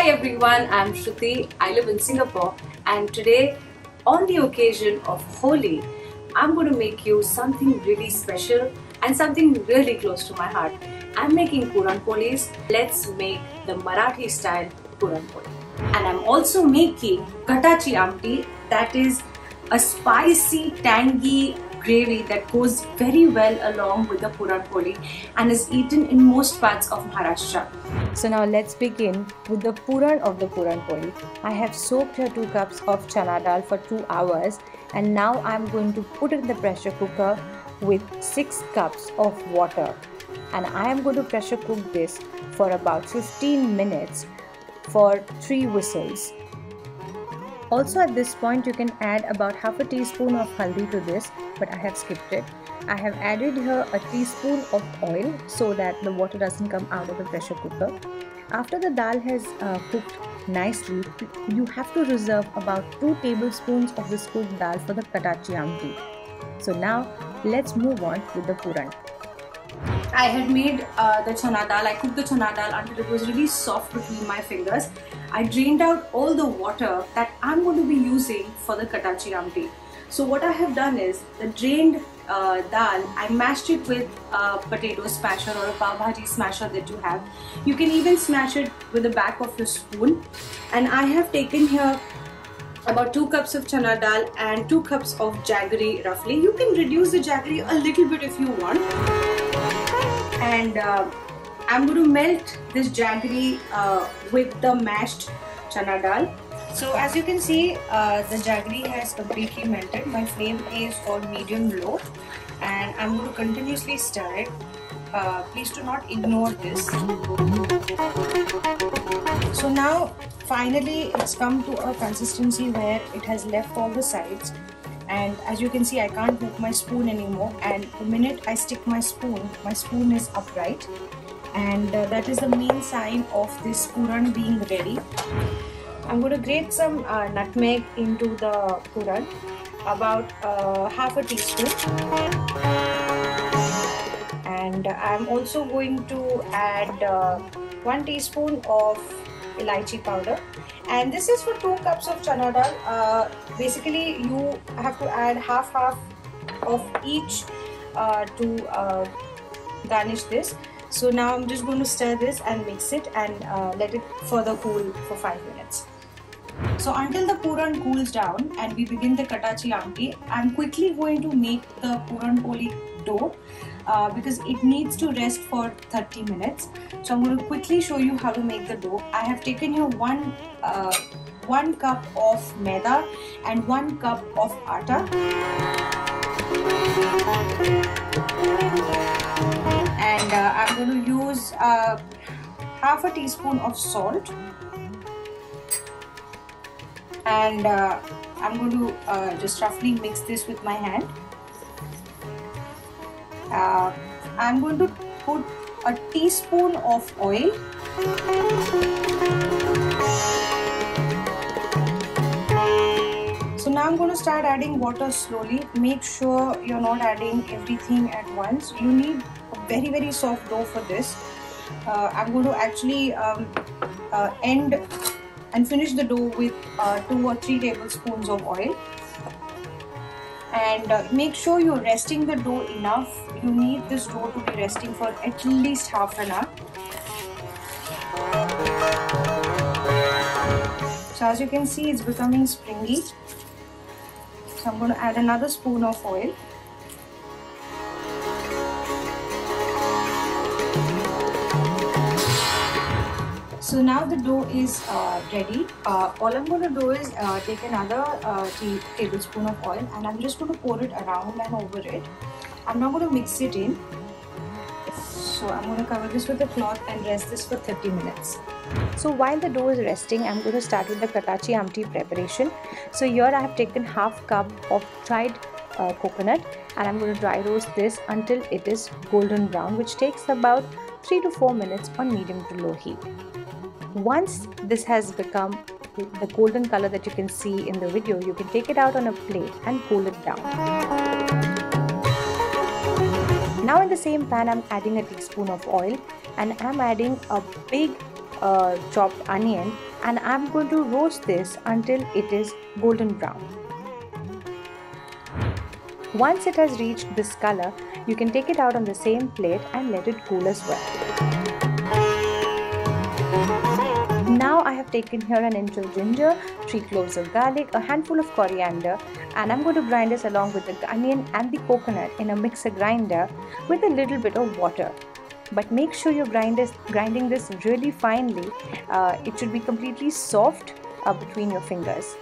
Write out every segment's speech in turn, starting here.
Hi everyone, I'm Shruti. I live in Singapore and today on the occasion of Holi, I'm going to make you something really special and something really close to my heart. I'm making Puran Polis. Let's make the Marathi style Puran Poli. And I'm also making Katachi Amti, that is a spicy, tangy gravy that goes very well along with the Puran Poli and is eaten in most parts of Maharashtra. So now let's begin with the Puran of the Puran Poli. I have soaked here 2 cups of chana dal for 2 hours and now I'm going to put it in the pressure cooker with 6 cups of water. And I am going to pressure cook this for about 15 minutes for 3 whistles. Also at this point you can add about half a teaspoon of haldi to this, but I have skipped it. I have added here a teaspoon of oil so that the water doesn't come out of the pressure cooker. After the dal has cooked nicely, you have to reserve about 2 tablespoons of this cooked dal for the Katachi Amti. So now let's move on with the Puran. I had made the chana dal. I cooked the chana dal until it was really soft between my fingers. I drained out all the water that I'm going to be using for the Katachi Amti. So what I have done is the drained dal, I mashed it with a potato smasher or a pav bhaji smasher that you have. You can even smash it with the back of your spoon. And I have taken here about 2 cups of chana dal and 2 cups of jaggery roughly. You can reduce the jaggery a little bit if you want. And I'm going to melt this jaggery with the mashed chana dal. So as you can see, the jaggery has completely melted. My flame is on medium low and I'm going to continuously stir it. Please do not ignore this. So now finally it's come to a consistency where it has left all the sides. And as you can see, I can't move my spoon anymore, and the minute I stick my spoon is upright, and that is the main sign of this Puran being ready. I'm going to grate some nutmeg into the Puran, about half a teaspoon, and I'm also going to add 1 teaspoon of elaichi powder. And this is for 2 cups of chana dal. Basically you have to add half of each to garnish this. So now I'm just going to stir this and mix it and let it further cool for 5 minutes. So until the Puran cools down and we begin the Katachi Amti, I'm quickly going to make the Puran Poli dough because it needs to rest for 30 minutes. So I'm going to quickly show you how to make the dough. I have taken here 1 cup of maida and 1 cup of atta. And I'm going to use half a teaspoon of salt. And I'm going to just roughly mix this with my hand. I'm going to put a teaspoon of oil. So now I'm going to start adding water slowly. Make sure you're not adding everything at once. You need a very, very soft dough for this. I'm going to actually end and finish the dough with 2 or 3 tablespoons of oil. And make sure you're resting the dough enough. You need this dough to be resting for at least half an hour. So as you can see, it's becoming springy. So I'm going to add another spoon of oil. So now the dough is ready. All I'm going to do is take another tablespoon of oil and I'm just going to pour it around and over it. I'm not going to mix it in. So I'm going to cover this with a cloth and rest this for 30 minutes. So while the dough is resting, I'm going to start with the Katachi Amti preparation. So here I have taken half cup of dried coconut and I'm going to dry roast this until it is golden brown, which takes about 3 to 4 minutes on medium to low heat. Once this has become the golden color that you can see in the video, you can take it out on a plate and cool it down. Now in the same pan, I'm adding a teaspoon of oil and I'm adding a big chopped onion, and I'm going to roast this until it is golden brown. Once it has reached this color, you can take it out on the same plate and let it cool as well. Now I have taken here an inch of ginger, 3 cloves of garlic, a handful of coriander, and I'm going to grind this along with the onion and the coconut in a mixer grinder with a little bit of water. But make sure you're grinding this really finely. It should be completely soft between your fingers.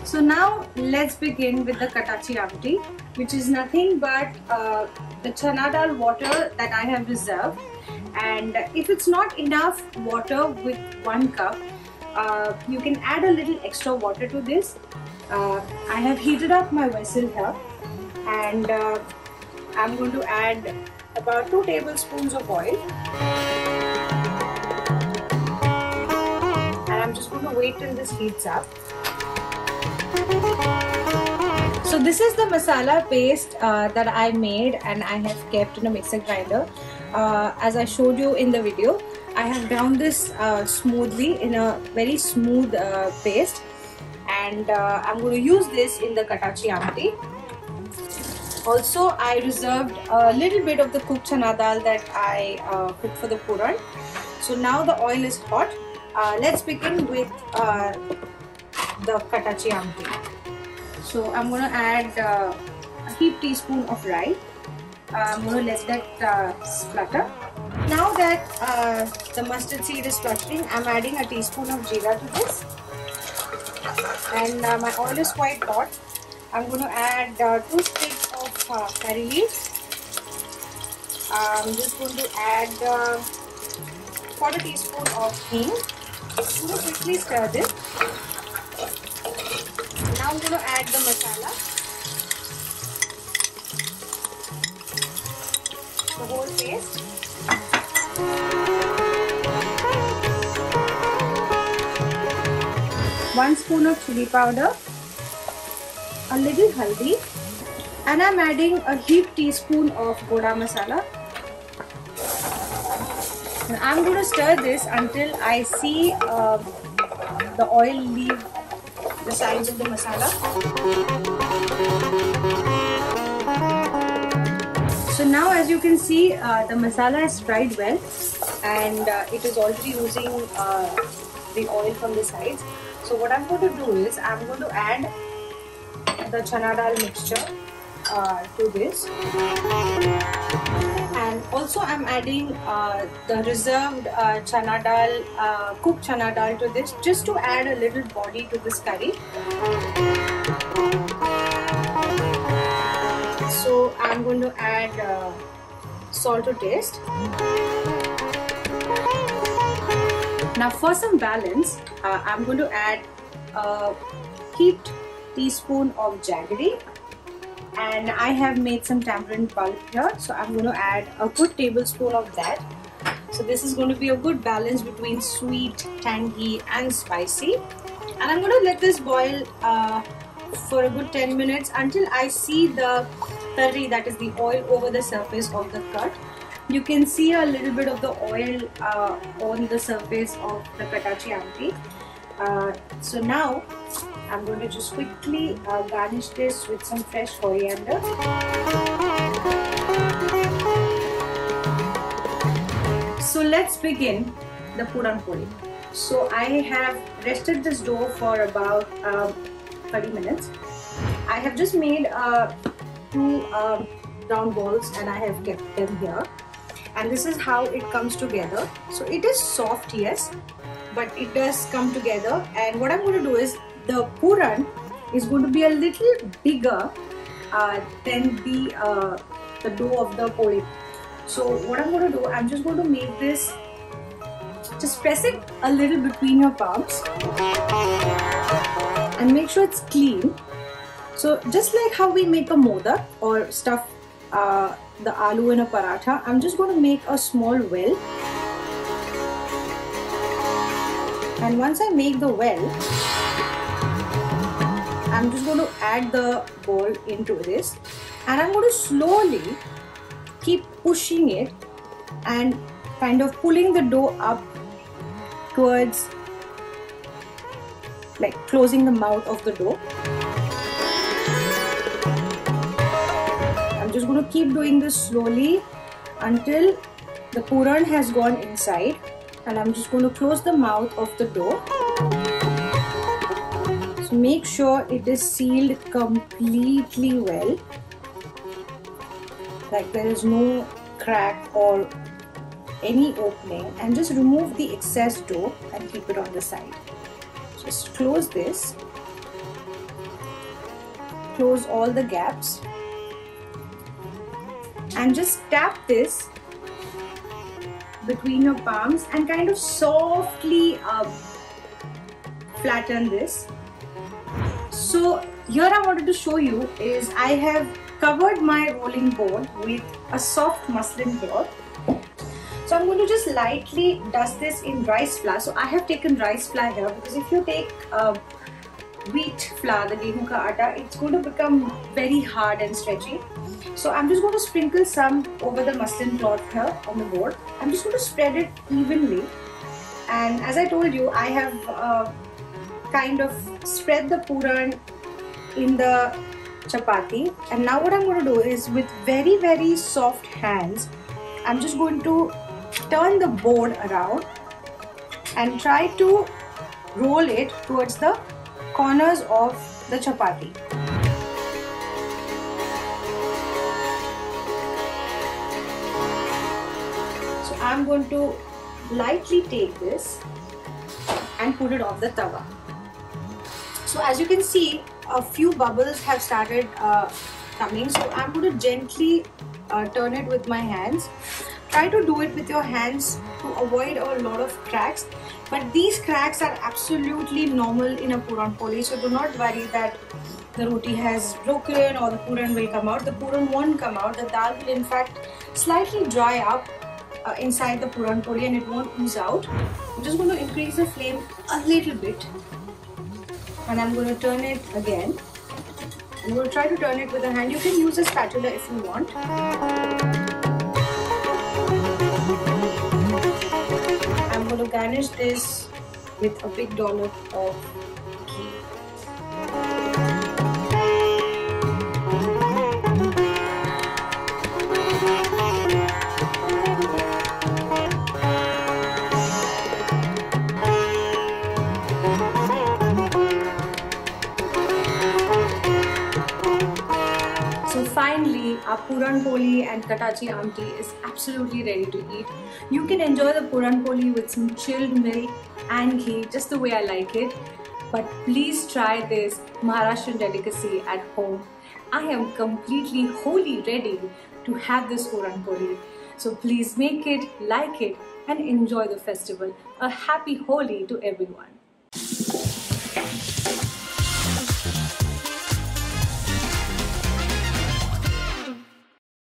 So now let's begin with the katachi amti, which is nothing but the chana dal water that I have reserved. And if it's not enough water with 1 cup, you can add a little extra water to this. I have heated up my vessel here, and I'm going to add about 2 tablespoons of oil, and I'm just going to wait till this heats up. So this is the masala paste that I made and I have kept in a mixer grinder. As I showed you in the video, I have ground this smoothly in a very smooth paste, and I'm going to use this in the katachi amti. Also, I reserved a little bit of the cooked chana dal that I cooked for the puran. So now the oil is hot. Let's begin with the katachi amti. So I'm going to add a heaped teaspoon of rye. I'm going to let that splutter. Now that the mustard seed is spluttering, I'm adding a teaspoon of jeera to this. And my oil is quite hot. I'm going to add 2 sticks of curry leaves. I'm just going to add 1/4 teaspoon of hing. I'm going to quickly stir this. Now I'm going to add the masala. The whole paste. 1 spoon of chili powder, a little haldi, and I'm adding a heaped teaspoon of goda masala. And I'm going to stir this until I see the oil leave the sides of the masala. So now, as you can see, the masala is fried well, and it is already using the oil from the sides. So what I'm going to do is I'm going to add the chana dal mixture to this, and also I'm adding the reserved chana dal, cooked chana dal to this, just to add a little body to this curry. So I'm going to add salt to taste. Now for some balance, I'm going to add a heaped teaspoon of jaggery, and I have made some tamarind pulp here, so I'm going to add a good tablespoon of that. So this is going to be a good balance between sweet, tangy and spicy, and I'm going to let this boil for a good 10 minutes until I see the tarri, that is the oil, over the surface of the curd. You can see a little bit of the oil on the surface of the katachi amti. So now I'm going to just quickly garnish this with some fresh coriander. So let's begin the puran poli. So I have rested this dough for about 30 minutes. I have just made 2 round balls and I have kept them here. And this is how it comes together. So it is soft, yes, but it does come together. And what I'm going to do is, the puran is going to be a little bigger than the dough of the poli. So what I'm going to do, I'm just going to make this, just press it a little between your palms and make sure it's clean. So just like how we make a modak or stuff the aloo in a paratha, I'm just going to make a small well, and once I make the well, I'm just going to add the ball into this, and I'm going to slowly keep pushing it and kind of pulling the dough up towards, like closing the mouth of the dough. I'm just going to keep doing this slowly until the puran has gone inside, and I'm just going to close the mouth of the dough. So make sure it is sealed completely well, like there is no crack or any opening, and just remove the excess dough and keep it on the side. Just close this, close all the gaps, and just tap this between your palms and kind of softly flatten this. So here I wanted to show you is I have covered my rolling board with a soft muslin cloth. So I'm going to just lightly dust this in rice flour. So I have taken rice flour here because if you take wheat flour, the gehu ka atta, it's going to become very hard and stretchy. So I'm just going to sprinkle some over the muslin cloth here on the board. I'm just going to spread it evenly. And as I told you, I have kind of spread the puran in the chapati. And now what I'm going to do is with very, very soft hands, I'm just going to turn the board around and try to roll it towards the corners of the chapati. So I'm going to lightly take this and put it on the tawa. So as you can see, a few bubbles have started coming. So I'm going to gently turn it with my hands. Try to do it with your hands to avoid a lot of cracks. But these cracks are absolutely normal in a puran poli. So do not worry that the roti has broken or the puran will come out. The puran won't come out. The dal will in fact slightly dry up inside the puran poli and it won't ooze out. I'm just going to increase the flame a little bit. And I'm going to turn it again. I'm going to try to turn it with a hand. You can use a spatula if you want. I'm going to garnish this with a big dollop of ghee. So finally, our puran poli and katachi amti is absolutely ready to eat. You can enjoy the puran poli with some chilled milk and ghee, just the way I like it. But please try this Maharashtrian delicacy at home. I am completely wholly ready to have this puran poli. So please make it, like it, and enjoy the festival. A happy Holi to everyone.